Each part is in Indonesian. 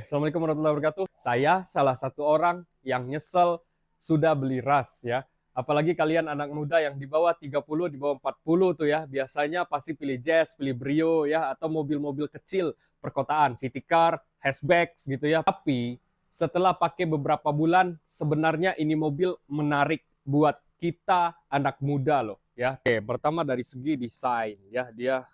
Assalamualaikum warahmatullahi wabarakatuh. Saya salah satu orang yang nyesel sudah beli ras ya. Apalagi kalian anak muda yang di bawah 30, di bawah 40 tuh ya. Biasanya pasti pilih Jazz, pilih Brio ya, atau mobil-mobil kecil perkotaan, city car, hatchback gitu ya. Tapi setelah pakai beberapa bulan, sebenarnya ini mobil menarik buat kita anak muda loh ya. Oke, pertama dari segi desain ya, dia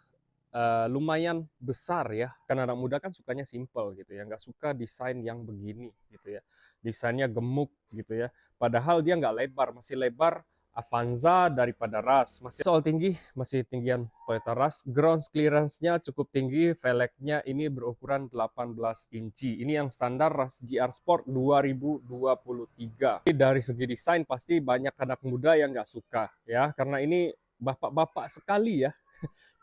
lumayan besar ya, karena anak muda kan sukanya simple gitu ya, nggak suka desain yang begini gitu ya. Desainnya gemuk gitu ya, padahal dia nggak lebar, masih lebar Avanza daripada Rush. Masih soal tinggi, masih tinggian Toyota Rush. Ground clearance-nya cukup tinggi, velgnya ini berukuran 18 inci. Ini yang standar Rush GR Sport 2023. Dari segi desain pasti banyak anak muda yang nggak suka ya, karena ini bapak-bapak sekali ya,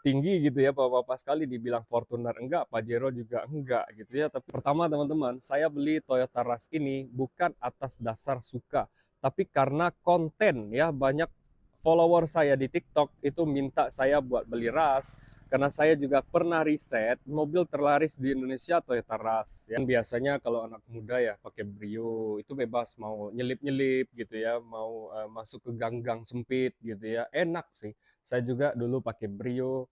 tinggi gitu ya, bapak-bapak sekali, dibilang Fortuner enggak, Pajero juga enggak gitu ya. Tapi pertama teman-teman, saya beli Toyota Rush ini bukan atas dasar suka, tapi karena konten ya. Banyak follower saya di TikTok itu minta saya buat beli Rush, karena saya juga pernah riset mobil terlaris di Indonesia Toyota Rush ya. Biasanya kalau anak muda ya pakai Brio itu bebas, mau nyelip-nyelip gitu ya, mau masuk ke gang-gang sempit gitu ya, enak sih. Saya juga dulu pakai Brio,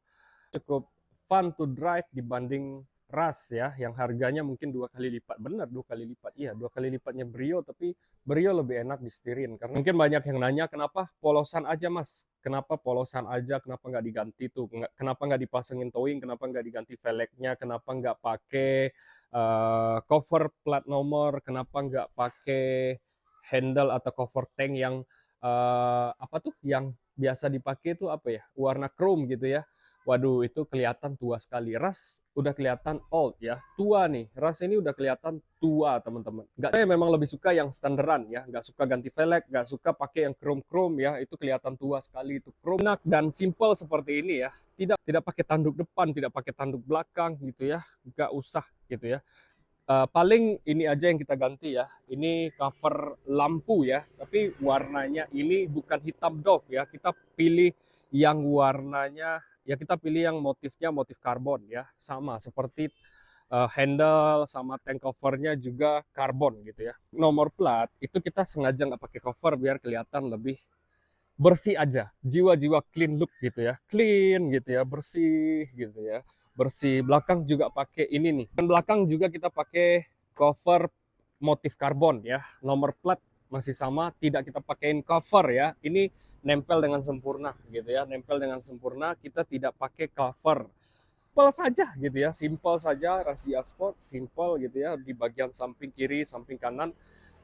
cukup fun to drive dibanding Rush ya, yang harganya mungkin 2 kali lipat. Benar, 2 kali lipat. Iya, 2 kali lipatnya Brio, tapi Brio lebih enak disetirin. Karena mungkin banyak yang nanya, kenapa polosan aja mas? Kenapa polosan aja? Kenapa nggak diganti tuh? Kenapa nggak dipasangin towing? Kenapa nggak diganti velgnya? Kenapa nggak pakai cover plat nomor? Kenapa nggak pakai handle atau cover tank yang apa tuh? Yang biasa dipakai tuh apa ya? Warna chrome gitu ya. Waduh, itu kelihatan tua sekali. Rush udah kelihatan old ya, tua nih. Rush ini udah kelihatan tua teman-teman. Nggak, saya memang lebih suka yang standaran ya, nggak suka ganti velg, nggak suka pakai yang chrome-chrome ya. Itu kelihatan tua sekali itu. Chrome enak dan simple seperti ini ya. Tidak pakai tanduk depan, tidak pakai tanduk belakang gitu ya. Nggak usah gitu ya. Paling ini aja yang kita ganti ya. Ini cover lampu ya, tapi warnanya ini bukan hitam doff ya. Kita pilih yang warnanya ya, kita pilih yang motifnya motif karbon ya, sama seperti handle sama tank covernya juga karbon gitu ya. Nomor plat itu kita sengaja nggak pakai cover biar kelihatan lebih bersih aja, jiwa-jiwa clean look gitu ya, clean gitu ya, bersih gitu ya, bersih. Belakang juga pakai ini nih, dan belakang juga kita pakai cover motif karbon ya. Nomor plat masih sama, tidak kita pakein cover ya. Ini nempel dengan sempurna gitu ya, nempel dengan sempurna. Kita tidak pakai cover, simple saja gitu ya, simple saja. Razia Sport simple gitu ya. Di bagian samping kiri, samping kanan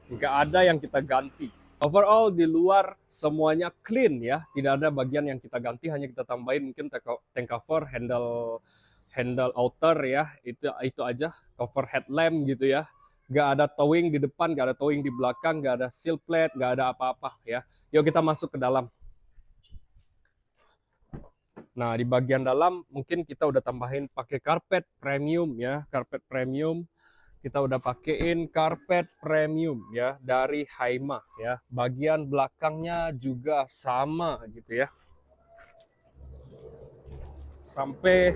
nggak ada yang kita ganti. Overall di luar semuanya clean ya, tidak ada bagian yang kita ganti, hanya kita tambahin mungkin tank cover, handle handle outer ya, itu aja. Cover headlamp gitu ya, nggak ada towing di depan, nggak ada towing di belakang, nggak ada seal plate, nggak ada apa-apa ya. Yuk kita masuk ke dalam. Nah, di bagian dalam mungkin kita udah tambahin pakai karpet premium ya, karpet premium. Kita udah pakein karpet premium ya dari Haima ya. Bagian belakangnya juga sama gitu ya. Sampai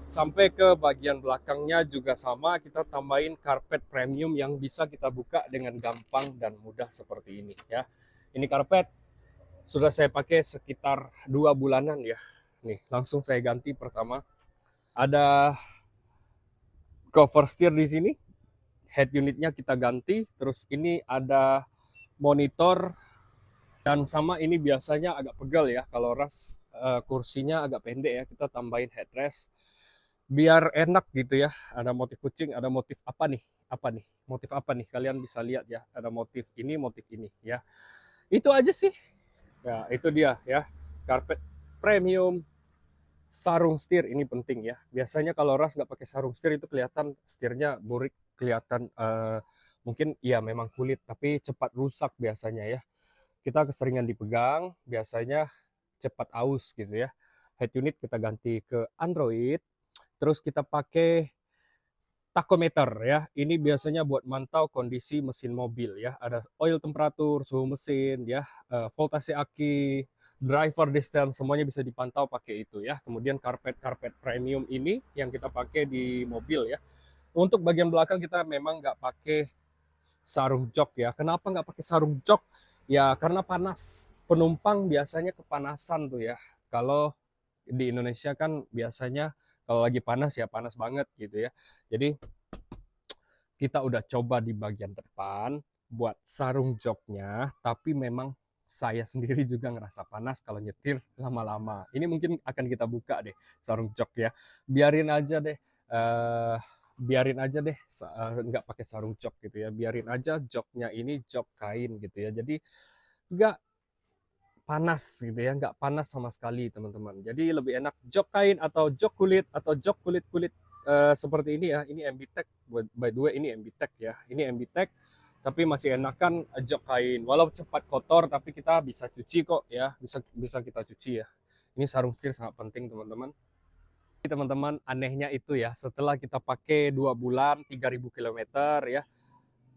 sampai ke bagian belakangnya juga sama, kita tambahin karpet premium yang bisa kita buka dengan gampang dan mudah seperti ini ya. Ini karpet sudah saya pakai sekitar 2 bulanan ya. Nih, langsung saya ganti. Pertama, ada cover steer di sini, head unitnya kita ganti. Terus ini ada monitor, dan sama ini biasanya agak pegal ya kalau Rush, kursinya agak pendek ya, kita tambahin headrest biar enak gitu ya. Ada motif kucing, ada motif motif apa nih, kalian bisa lihat ya, ada motif ini ya. Itu aja sih ya, itu dia ya, karpet premium. Sarung setir ini penting ya. Biasanya kalau Rush nggak pakai sarung setir itu kelihatan setirnya burik, kelihatan mungkin ya memang kulit tapi cepat rusak biasanya ya. Kita keseringan dipegang, biasanya cepat aus gitu ya. Head unit kita ganti ke Android, terus kita pakai tachometer ya. Ini biasanya buat mantau kondisi mesin mobil ya. Ada oil temperatur, suhu mesin ya, voltase aki, driver distance, semuanya bisa dipantau pakai itu ya. Kemudian karpet premium ini yang kita pakai di mobil ya. Untuk bagian belakang kita memang nggak pakai sarung jok ya. Kenapa nggak pakai sarung jok? Ya karena panas. Penumpang biasanya kepanasan tuh ya. Kalau di Indonesia kan biasanya kalau lagi panas ya panas banget gitu ya. Jadi kita udah coba di bagian depan buat sarung joknya, tapi memang saya sendiri juga ngerasa panas kalau nyetir lama-lama. Ini mungkin akan kita buka deh sarung jok ya. Biarin aja deh, biarin aja deh nggak pakai sarung jok gitu ya. Biarin aja joknya ini jok kain gitu ya. Jadi nggak panas gitu ya, nggak panas sama sekali teman-teman. Jadi lebih enak jok kain atau jok kulit atau jok kulit-kulit seperti ini ya. Ini MB-Tech, by the way ini MB-Tech ya. Ini MB-Tech, tapi masih enakan jok kain. Walau cepat kotor, tapi kita bisa cuci kok ya, bisa kita cuci ya. Ini sarung setir sangat penting teman-teman. Teman-teman, anehnya itu ya, setelah kita pakai 2 bulan, 3.000 kilometer ya,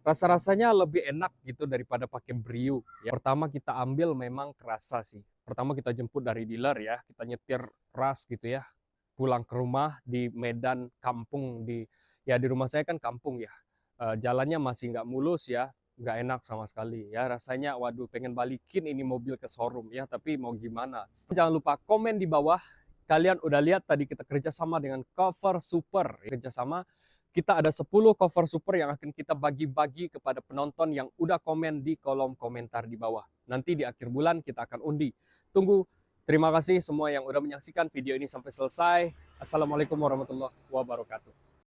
rasa-rasanya lebih enak gitu daripada pakai Brio. Ya, pertama kita ambil memang kerasa sih. Pertama kita jemput dari dealer ya, kita nyetir ras gitu ya, pulang ke rumah di Medan kampung di rumah saya kan kampung ya. Jalannya masih nggak mulus ya, nggak enak sama sekali ya. Rasanya waduh pengen balikin ini mobil ke showroom ya, tapi mau gimana. Jangan lupa komen di bawah. Kalian udah lihat tadi kita kerjasama dengan Cover Super. Kerjasama kita ada 10 cover super yang akan kita bagi-bagi kepada penonton yang udah komen di kolom komentar di bawah. Nanti di akhir bulan kita akan undi. Tunggu. Terima kasih semua yang udah menyaksikan video ini sampai selesai. Assalamualaikum warahmatullahi wabarakatuh.